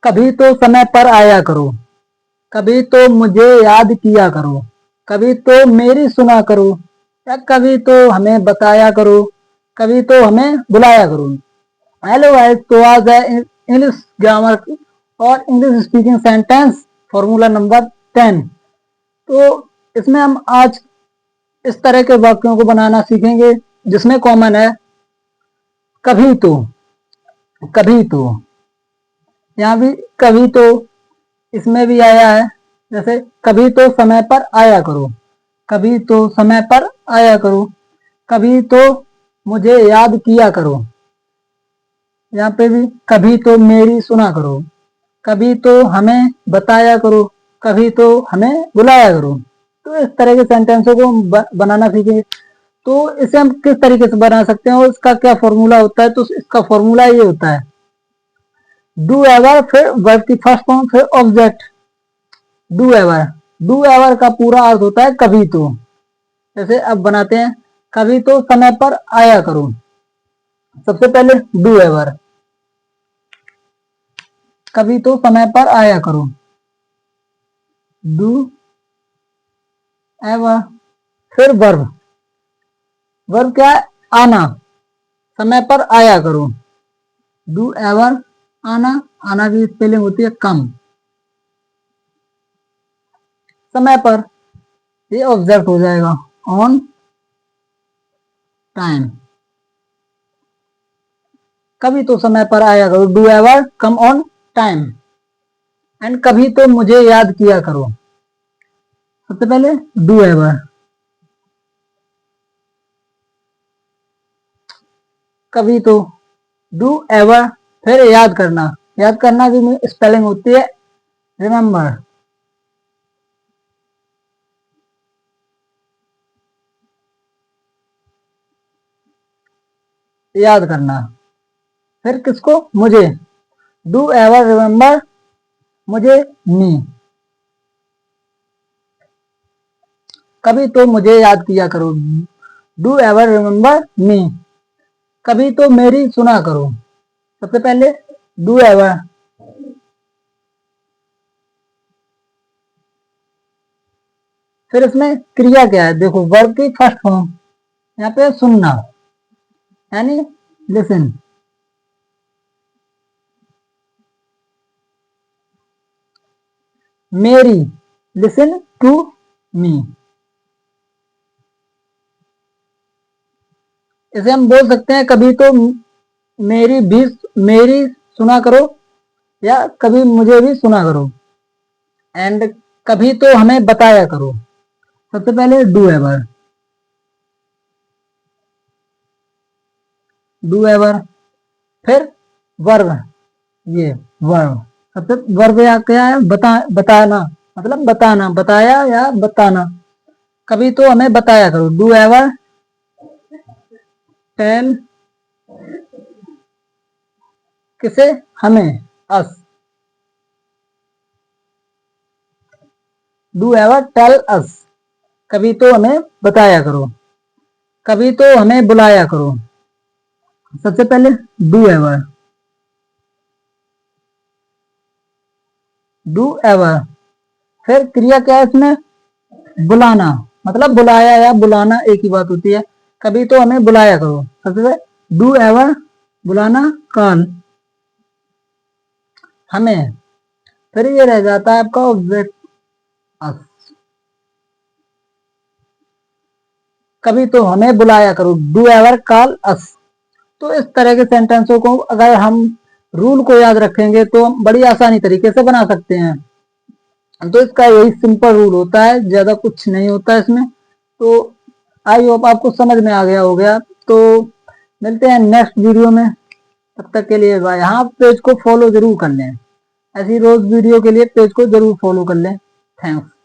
कभी तो समय पर आया करो, कभी तो मुझे याद किया करो, कभी तो मेरी सुना करो, या कभी तो हमें बताया करो, कभी तो हमें बुलाया करो। हेलो गाइस, तो आज है इंग्लिश ग्रामर और English speaking sentence formula number 10। तो इसमें हम आज इस तरह के वाक्यों को बनाना सीखेंगे जिसमें कॉमन है कभी तो, कभी तो। यहाँ भी कभी तो इसमें भी आया है, जैसे कभी तो समय पर आया करो, कभी तो समय पर आया करो, कभी तो मुझे याद किया करो। यहाँ पे भी कभी तो मेरी सुना करो, कभी तो हमें बताया करो, कभी तो हमें बुलाया करो। तो इस तरह के सेंटेंसों को हम बनाना सीखेंगे। तो इसे हम किस तरीके से बना सकते हैं और इसका क्या फॉर्मूला होता है? तो इसका फॉर्मूला ये होता है डू एवर, फिर वर्ब की फर्स्ट फॉर्म, फिर object. Do ever, do ever का पूरा अर्थ होता है कभी तो। जैसे अब बनाते हैं कभी तो समय पर आया करो। सबसे पहले डू एवर, कभी तो समय पर आया करो, डू एवर। फिर वर्ब, वर्ब क्या है? आना, समय पर आया करो, डू एवर आना। आना की स्पेलिंग होती है कम, समय पर। ये ऑब्जेक्ट हो जाएगा ऑन टाइम। कभी तो समय पर आया करो, do ever come on time. And कभी तो मुझे याद किया करो। सबसे पहले डू एवर, कभी तो, डू एवर। फिर याद करना, याद करना की स्पेलिंग होती है रिमेम्बर, याद करना। फिर किसको? मुझे, डू एवर रिमेम्बर मुझे, मी। कभी तो मुझे याद किया करो, डू एवर रिमेम्बर मी। कभी तो मेरी सुना करो। सबसे पहले डू एवर, फिर इसमें क्रिया क्या है? देखो वर्ब की फर्स्ट फॉर्म, यहाँ पे सुनना यानी लिसन। मेरी, लिसन टू मी। इसे हम बोल सकते हैं कभी तो मेरी भी, मेरी सुना करो, या कभी मुझे भी सुना करो। एंड कभी तो हमें बताया करो। सबसे पहले डू एवर, डू एवर। फिर वर्ब, ये वर्ब। सबसे वर्ब क्या है? बताना, मतलब बताना, बताया या बताना। कभी तो हमें बताया करो, डू एवर टेल, किसे? हमें, अस। डू एवर टेल अस, कभी तो हमें बताया करो, कभी तो हमें बुलाया करो। सबसे पहले डू एवर, डू एवर। फिर क्रिया क्या है इसमें? बुलाना, मतलब बुलाया या बुलाना एक ही बात होती है। कभी तो हमें बुलाया करो। सबसे पहले डू एवर बुलाना, कॉल, हमें। फिर ये रह जाता है आपका ऑब्जेक्ट अस, कभी तो हमें बुलाया करो, डू एवर कॉल अस। तो इस तरह के सेंटेंसों को अगर हम रूल को याद रखेंगे तो हम बड़ी आसानी तरीके से बना सकते हैं। तो इसका यही सिंपल रूल होता है, ज्यादा कुछ नहीं होता है इसमें। तो आई होप आपको समझ में आ गया हो गया। तो मिलते हैं नेक्स्ट वीडियो में, तब तक के लिए बाय। हाँ, पेज को फॉलो जरूर कर लें, ऐसी रोज वीडियो के लिए पेज को जरूर फॉलो कर लें। थैंक्स।